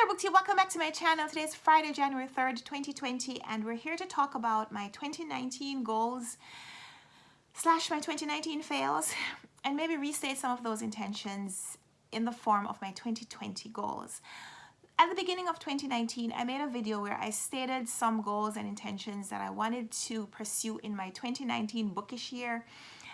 there, BookTube. Welcome back to my channel. Today is Friday, January 3rd, 2020, and we're here to talk about my 2019 goals / my 2019 fails, and maybe restate some of those intentions in the form of my 2020 goals. At the beginning of 2019, I made a video where I stated some goals and intentions that I wanted to pursue in my 2019 bookish year.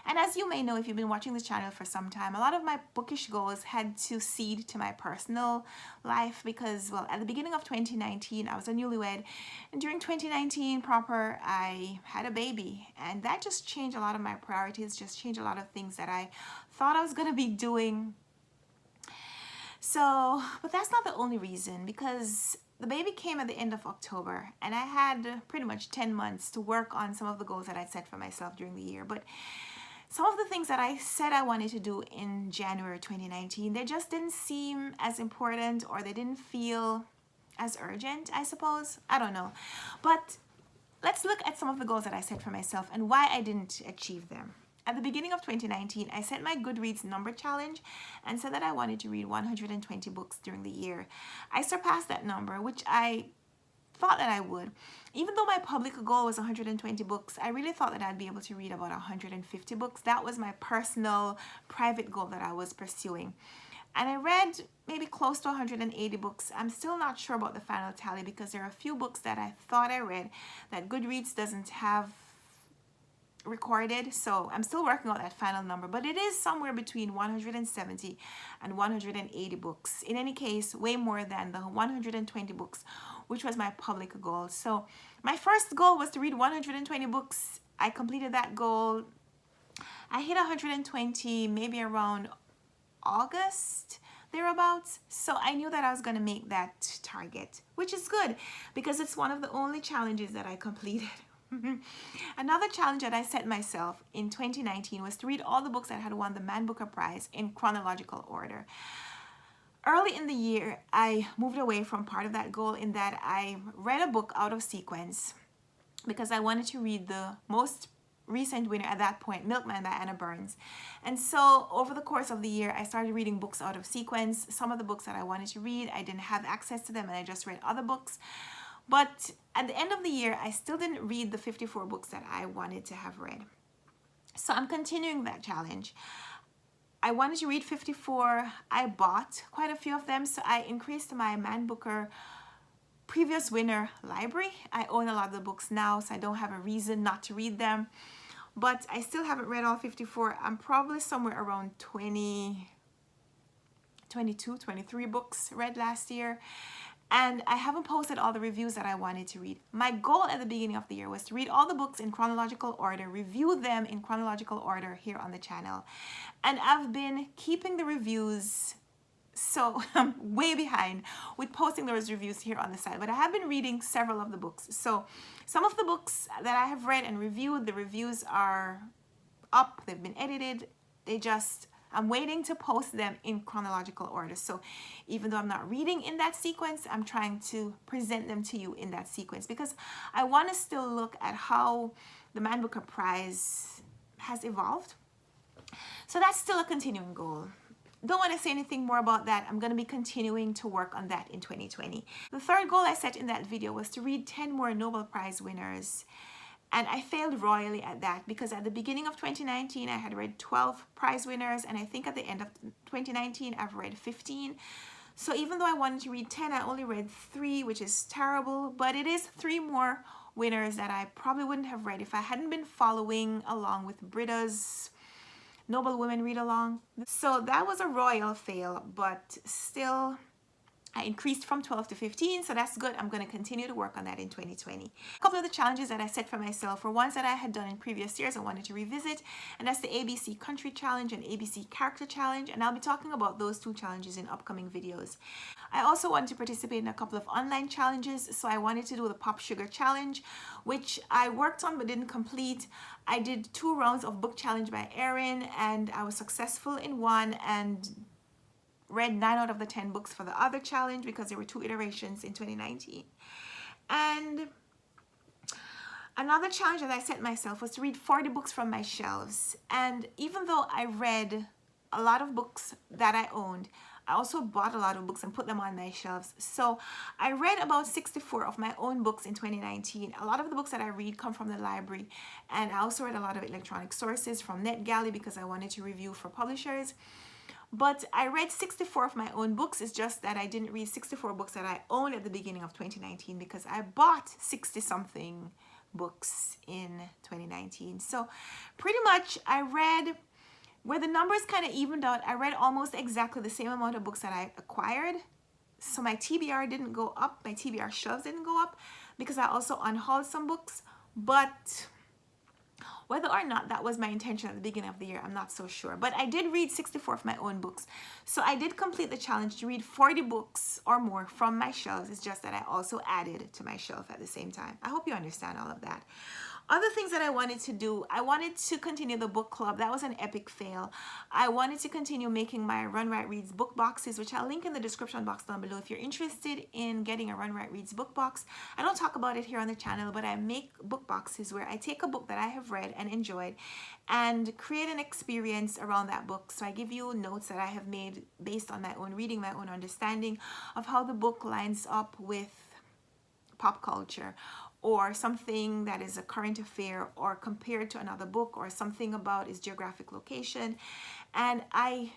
And as you may know, if you've been watching this channel for some time, a lot of my bookish goals had to cede to my personal life because, well, at the beginning of 2019, I was a newlywed. And during 2019 proper, I had a baby. And that just changed a lot of my priorities, just changed a lot of things that I thought I was going to be doing. So, but that's not the only reason, because the baby came at the end of October and I had pretty much 10 months to work on some of the goals that I'd set for myself during the year. But some of the things that I said I wanted to do in January 2019, they just didn't seem as important, or they didn't feel as urgent, I suppose. I don't know. But let's look at some of the goals that I set for myself and why I didn't achieve them. At the beginning of 2019, I set my Goodreads number challenge and said that I wanted to read 120 books during the year. I surpassed that number, which I thought that I would. Even though my public goal was 120 books, I really thought that I'd be able to read about 150 books. That was my personal private goal that I was pursuing. And I read maybe close to 180 books. I'm still not sure about the final tally because there are a few books that I thought I read that Goodreads doesn't have recorded, so I'm still working on that final number, but it is somewhere between 170 and 180 books. In any case, way more than the 120 books, which was my public goal. So my first goal was to read 120 books. I completed that goal. I hit 120 maybe around August, thereabouts. So I knew that I was going to make that target, which is good because it's one of the only challenges that I completed. Another challenge that I set myself in 2019 was to read all the books that had won the Man Booker Prize in chronological order. Early in the year, I moved away from part of that goal in that I read a book out of sequence because I wanted to read the most recent winner at that point, Milkman by Anna Burns. And so over the course of the year, I started reading books out of sequence. Some of the books that I wanted to read, I didn't have access to them and I just read other books. But at the end of the year, I still didn't read the 54 books that I wanted to have read. So I'm continuing that challenge. I wanted to read 54. I bought quite a few of them, so I increased my Man Booker previous winner library. I own a lot of the books now, so I don't have a reason not to read them. But I still haven't read all 54. I'm probably somewhere around 22, 23 books read last year. And I haven't posted all the reviews that I wanted to read. My goal at the beginning of the year was to read all the books in chronological order, review them in chronological order here on the channel. And I've been keeping the reviews, so I'm way behind with posting those reviews here on the side. But I have been reading several of the books. So some of the books that I have read and reviewed, the reviews are up, they've been edited, I'm waiting to post them in chronological order. So even though I'm not reading in that sequence, I'm trying to present them to you in that sequence because I want to still look at how the Man Booker Prize has evolved. So that's still a continuing goal. Don't want to say anything more about that. I'm going to be continuing to work on that in 2020. The third goal I set in that video was to read 10 more Nobel Prize winners. And I failed royally at that because at the beginning of 2019, I had read 12 prize winners. And I think at the end of 2019, I've read 15. So even though I wanted to read 10, I only read 3, which is terrible. But it is 3 more winners that I probably wouldn't have read if I hadn't been following along with Britta's Nobel Women Read Along. So that was a royal fail, but still I increased from 12 to 15, so that's good. I'm going to continue to work on that in 2020. A couple of the challenges that I set for myself were ones that I had done in previous years I wanted to revisit, and that's the ABC Country Challenge and ABC Character Challenge, and I'll be talking about those 2 challenges in upcoming videos. I also wanted to participate in a couple of online challenges, so I wanted to do the Pop Sugar Challenge, which I worked on but didn't complete. I did 2 rounds of book challenge by Erin, and I was successful in one and read 9 out of the 10 books for the other challenge because there were 2 iterations in 2019. And another challenge that I set myself was to read 40 books from my shelves. And even though I read a lot of books that I owned, I also bought a lot of books and put them on my shelves. So I read about 64 of my own books in 2019. A lot of the books that I read come from the library, and I also read a lot of electronic sources from NetGalley because I wanted to review for publishers. But I read 64 of my own books. It's just that I didn't read 64 books that I owned at the beginning of 2019 because I bought 60 something books in 2019. So pretty much I read, where the numbers kind of evened out, I read almost exactly the same amount of books that I acquired. So my TBR didn't go up, my TBR shelves didn't go up because I also unhauled some books. But whether or not that was my intention at the beginning of the year, I'm not so sure. But I did read 64 of my own books. So I did complete the challenge to read 40 books or more from my shelves. It's just that I also added to my shelf at the same time. I hope you understand all of that. Other things that I wanted to do, I wanted to continue the book club. That was an epic fail. I wanted to continue making my Runwright Reads book boxes, which I'll link in the description box down below if you're interested in getting a Runwright Reads book box. I don't talk about it here on the channel, but I make book boxes where I take a book that I have read and enjoyed and create an experience around that book. So I give you notes that I have made based on my own reading, my own understanding of how the book lines up with pop culture, or something that is a current affair, or compared to another book, or something about its geographic location. And I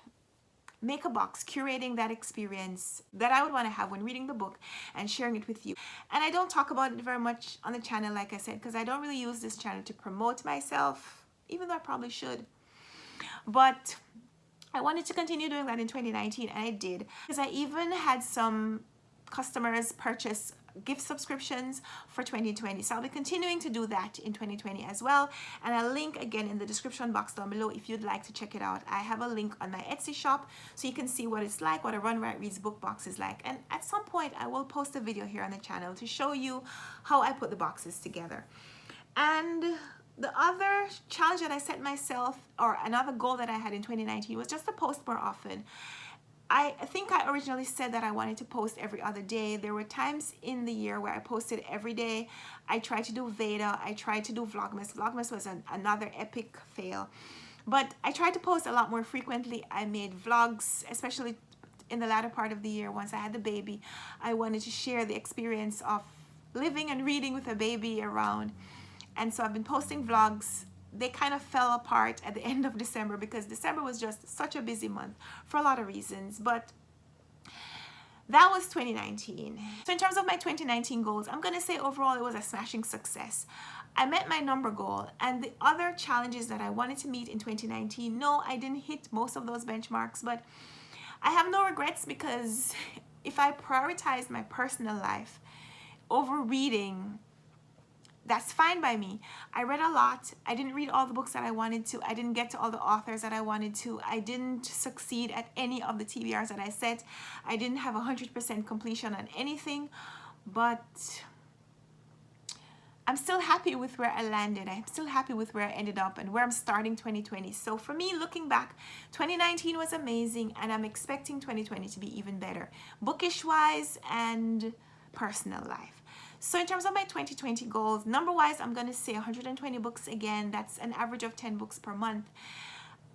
make a box curating that experience that I would want to have when reading the book and sharing it with you. And I don't talk about it very much on the channel, like I said, because I don't really use this channel to promote myself, even though I probably should. But I wanted to continue doing that in 2019, and I did, because I even had some customers purchase gift subscriptions for 2020. So I'll be continuing to do that in 2020 as well. And I'll link again in the description box down below if you'd like to check it out. I have a link on my Etsy shop so you can see what it's like, what a Runwright Reads book box is like. And at some point I will post a video here on the channel to show you how I put the boxes together. And the other challenge that I set myself, or another goal that I had in 2019, was just to post more often. I think I originally said that I wanted to post every other day. There were times in the year where I posted every day. I tried to do Veda. I tried to do Vlogmas. Vlogmas was another epic fail. But I tried to post a lot more frequently. I made vlogs, especially in the latter part of the year once I had the baby. I wanted to share the experience of living and reading with a baby around. And so I've been posting vlogs. They kind of fell apart at the end of December because December was just such a busy month for a lot of reasons. But that was 2019. So in terms of my 2019 goals, I'm going to say overall it was a smashing success. I met my number goal, and the other challenges that I wanted to meet in 2019, no, I didn't hit most of those benchmarks, but I have no regrets, because if I prioritized my personal life over reading, that's fine by me. I read a lot. I didn't read all the books that I wanted to. I didn't get to all the authors that I wanted to. I didn't succeed at any of the TBRs that I set. I didn't have 100% completion on anything, but I'm still happy with where I landed. I'm still happy with where I ended up and where I'm starting 2020. So for me, looking back, 2019 was amazing, and I'm expecting 2020 to be even better, bookish-wise and personal life. So in terms of my 2020 goals, number-wise, I'm going to say 120 books again. That's an average of 10 books per month.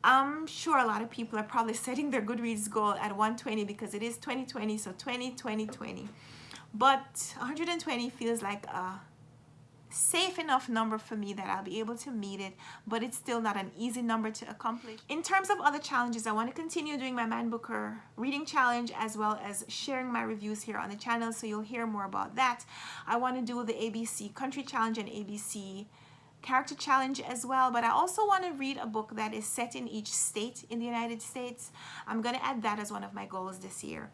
I'm sure a lot of people are probably setting their Goodreads goal at 120 because it is 2020, so 20. But 120 feels like a safe enough number for me that I'll be able to meet it, but it's still not an easy number to accomplish. In terms of other challenges, I want to continue doing my Man Booker reading challenge as well as sharing my reviews here on the channel, so you'll hear more about that. I want to do the ABC Country Challenge and ABC Character Challenge as well, but I also want to read a book that is set in each state in the United States. I'm going to add that as one of my goals this year.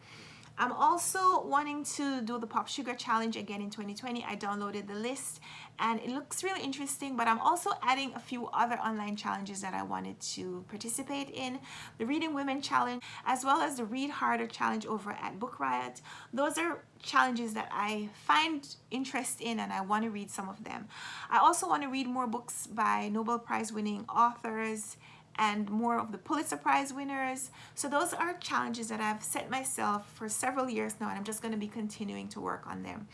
I'm also wanting to do the Pop Sugar Challenge again in 2020. I downloaded the list and it looks really interesting, but I'm also adding a few other online challenges that I wanted to participate in. The Reading Women Challenge, as well as the Read Harder Challenge over at Book Riot. Those are challenges that I find interest in, and I want to read some of them. I also want to read more books by Nobel Prize winning authors and more of the Pulitzer Prize winners. So those are challenges that I've set myself for several years now, and I'm just going to be continuing to work on them.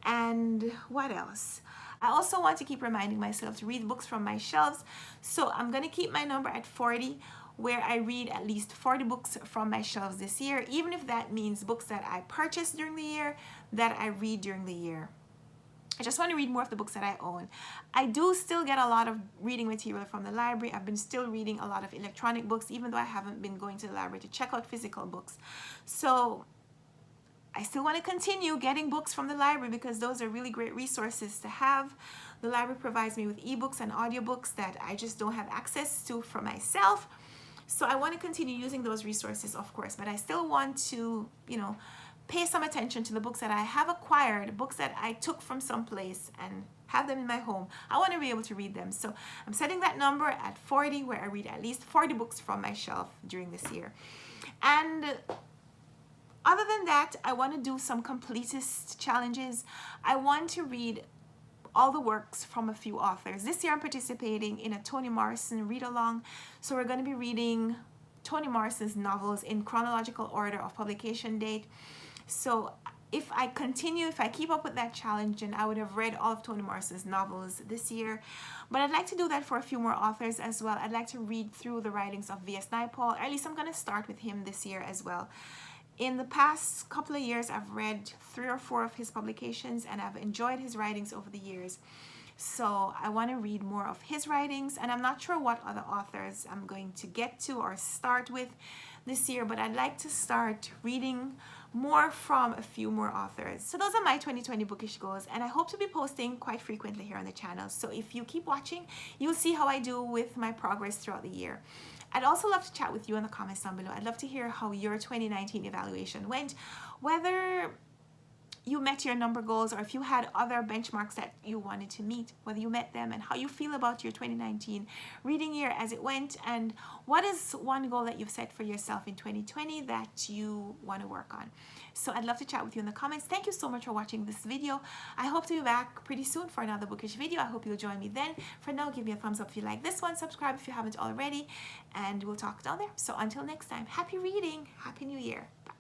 And what else? I also want to keep reminding myself to read books from my shelves, so I'm going to keep my number at 40. where I read at least 40 books from my shelves this year, even if that means books that I purchased during the year that I read during the year. I just want to read more of the books that I own. I do still get a lot of reading material from the library. I've been still reading a lot of electronic books, even though I haven't been going to the library to check out physical books. So I still want to continue getting books from the library because those are really great resources to have. The library provides me with ebooks and audiobooks that I just don't have access to for myself. So I want to continue using those resources, of course, but I still want to, pay some attention to the books that I have acquired, books that I took from someplace and have them in my home. I want to be able to read them. So I'm setting that number at 40, where I read at least 40 books from my shelf during this year. And other than that, I want to do some completest challenges. I want to read all the works from a few authors. This year I'm participating in a Toni Morrison read-along. So we're going to be reading Toni Morrison's novels in chronological order of publication date. So if I keep up with that challenge, then I would have read all of Toni Morrison's novels this year. But I'd like to do that for a few more authors as well. I'd like to read through the writings of V.S. Naipaul. At least I'm going to start with him this year as well. In the past couple of years, I've read 3 or 4 of his publications, and I've enjoyed his writings over the years. So I want to read more of his writings, and I'm not sure what other authors I'm going to get to or start with this year, but I'd like to start reading more from a few more authors. So those are my 2020 bookish goals, and I hope to be posting quite frequently here on the channel. So if you keep watching, you'll see how I do with my progress throughout the year. I'd also love to chat with you in the comments down below. I'd love to hear how your 2019 evaluation went, whether you met your number goals or if you had other benchmarks that you wanted to meet, whether you met them, and how you feel about your 2019 reading year as it went, and what is one goal that you've set for yourself in 2020 that you want to work on. So I'd love to chat with you in the comments. Thank you so much for watching this video. I hope to be back pretty soon for another bookish video. I hope you'll join me then. For now, give me a thumbs up if you like this one, subscribe if you haven't already, and we'll talk down there. So until next time, happy reading, happy new year. Bye.